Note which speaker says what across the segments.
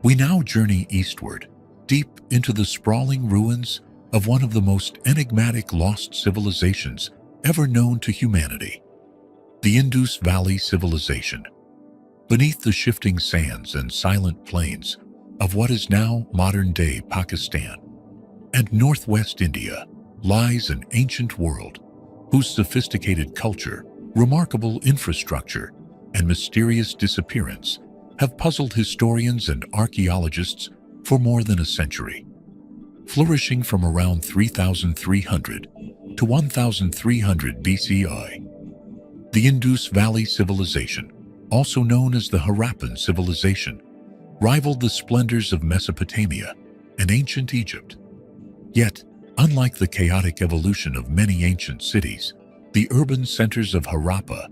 Speaker 1: We now journey eastward, deep into the sprawling ruins of one of the most enigmatic lost civilizations ever known to humanity, the Indus Valley Civilization. Beneath the shifting sands and silent plains of what is now modern-day Pakistan and northwest India lies an ancient world whose sophisticated culture, remarkable infrastructure, and mysterious disappearance have puzzled historians and archaeologists for more than a century. Flourishing from around 3,300 to 1,300 BCI, the Indus Valley Civilization, also known as the Harappan Civilization, rivaled the splendors of Mesopotamia and ancient Egypt. Yet, unlike the chaotic evolution of many ancient cities, the urban centers of Harappa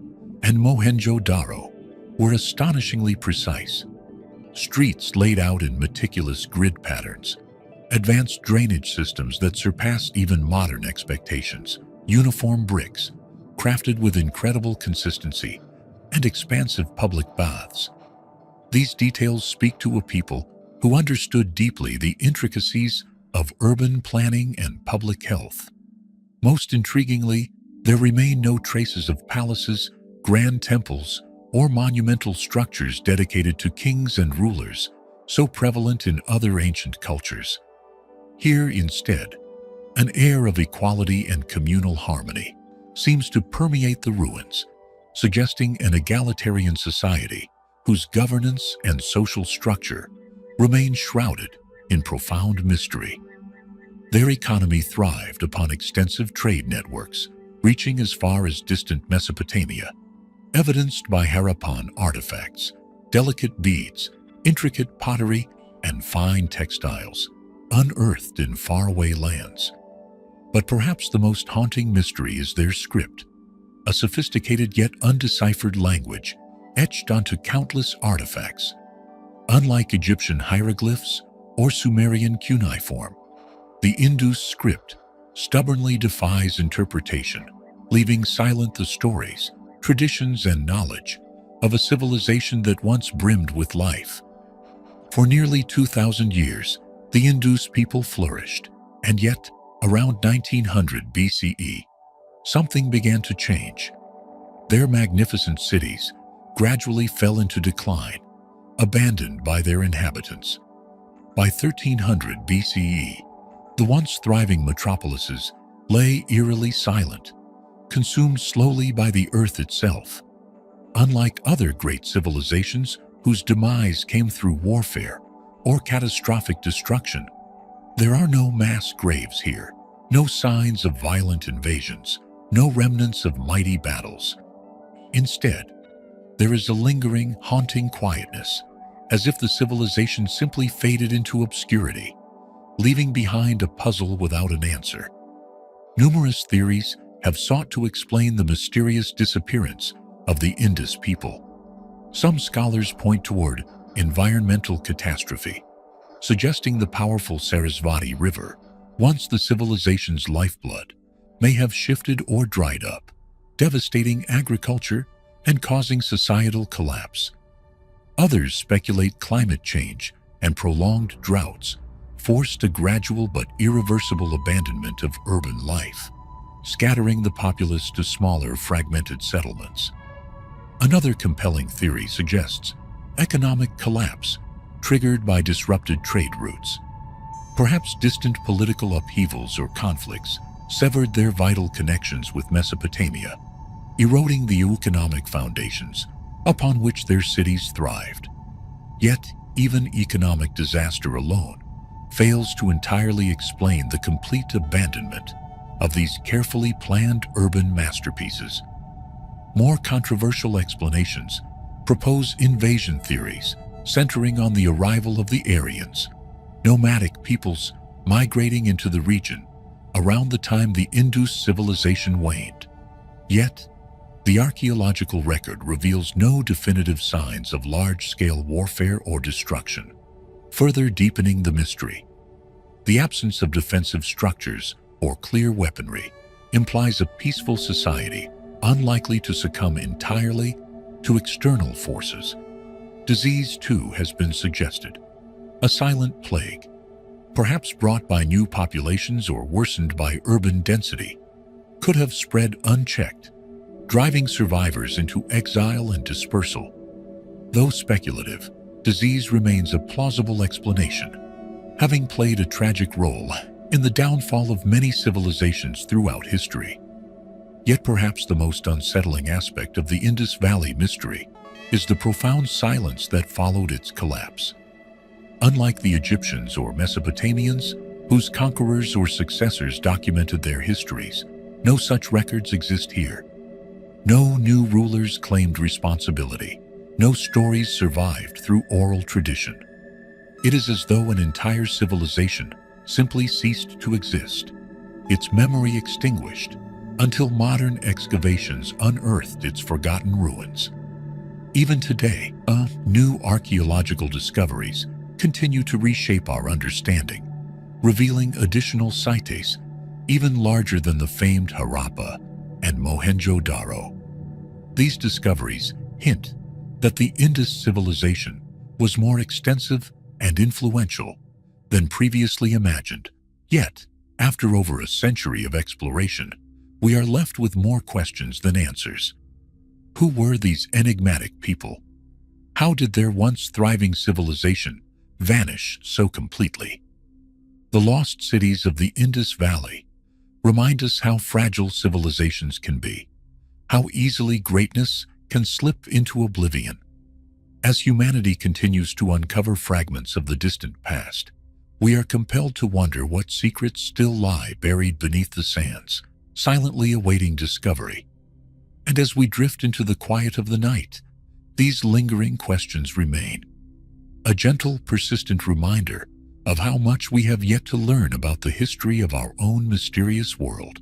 Speaker 1: and Mohenjo-Daro were astonishingly precise. Streets laid out in meticulous grid patterns, advanced drainage systems that surpass even modern expectations, uniform bricks, crafted with incredible consistency, and expansive public baths. These details speak to a people who understood deeply the intricacies of urban planning and public health. Most intriguingly, there remain no traces of palaces, grand temples, or monumental structures dedicated to kings and rulers, so prevalent in other ancient cultures. Here, instead, an air of equality and communal harmony seems to permeate the ruins, suggesting an egalitarian society whose governance and social structure remain shrouded in profound mystery. Their economy thrived upon extensive trade networks, reaching as far as distant Mesopotamia, evidenced by Harappan artifacts, delicate beads, intricate pottery, and fine textiles, unearthed in faraway lands. But perhaps the most haunting mystery is their script, a sophisticated yet undeciphered language etched onto countless artifacts. Unlike Egyptian hieroglyphs or Sumerian cuneiform, the Indus script stubbornly defies interpretation, leaving silent the stories, traditions, and knowledge of a civilization that once brimmed with life. For nearly 2,000 years, the Indus people flourished, and yet, around 1900 BCE, something began to change. Their magnificent cities gradually fell into decline, abandoned by their inhabitants. By 1300 BCE, the once thriving metropolises lay eerily silent, consumed slowly by the earth itself. Unlike other great civilizations whose demise came through warfare or catastrophic destruction, there are no mass graves here, no signs of violent invasions, no remnants of mighty battles. Instead, there is a lingering, haunting quietness, as if the civilization simply faded into obscurity, leaving behind a puzzle without an answer. Numerous theories have sought to explain the mysterious disappearance of the Indus people. Some scholars point toward environmental catastrophe, suggesting the powerful Sarasvati River, once the civilization's lifeblood, may have shifted or dried up, devastating agriculture and causing societal collapse. Others speculate climate change and prolonged droughts forced a gradual but irreversible abandonment of urban life, scattering the populace to smaller, fragmented settlements. Another compelling theory suggests economic collapse triggered by disrupted trade routes. Perhaps distant political upheavals or conflicts severed their vital connections with Mesopotamia, eroding the economic foundations upon which their cities thrived. Yet, even economic disaster alone fails to entirely explain the complete abandonment of these carefully planned urban masterpieces. More controversial explanations propose invasion theories centering on the arrival of the Aryans, nomadic peoples migrating into the region around the time the Indus civilization waned. Yet, the archaeological record reveals no definitive signs of large-scale warfare or destruction, further deepening the mystery. The absence of defensive structures or clear weaponry implies a peaceful society unlikely to succumb entirely to external forces. Disease, too, has been suggested, A silent plague, perhaps brought by new populations or worsened by urban density, could have spread unchecked, driving survivors into exile and dispersal. Though speculative, disease remains a plausible explanation, having played a tragic role in the downfall of many civilizations throughout history. Yet perhaps the most unsettling aspect of the Indus Valley mystery is the profound silence that followed its collapse. Unlike the Egyptians or Mesopotamians, whose conquerors or successors documented their histories, no such records exist here. No new rulers claimed responsibility. No stories survived through oral tradition. It is as though an entire civilization simply ceased to exist, its memory extinguished, until modern excavations unearthed its forgotten ruins. Even today, new archaeological discoveries continue to reshape our understanding, revealing additional sites even larger than the famed Harappa and Mohenjo-Daro. These discoveries hint that the Indus civilization was more extensive and influential than previously imagined. Yet, after over a century of exploration, we are left with more questions than answers. Who were these enigmatic people? How did their once thriving civilization vanish so completely? The lost cities of the Indus Valley remind us how fragile civilizations can be, how easily greatness can slip into oblivion. As humanity continues to uncover fragments of the distant past, we are compelled to wonder what secrets still lie buried beneath the sands, silently awaiting discovery. And as we drift into the quiet of the night, these lingering questions remain, a gentle, persistent reminder of how much we have yet to learn about the history of our own mysterious world.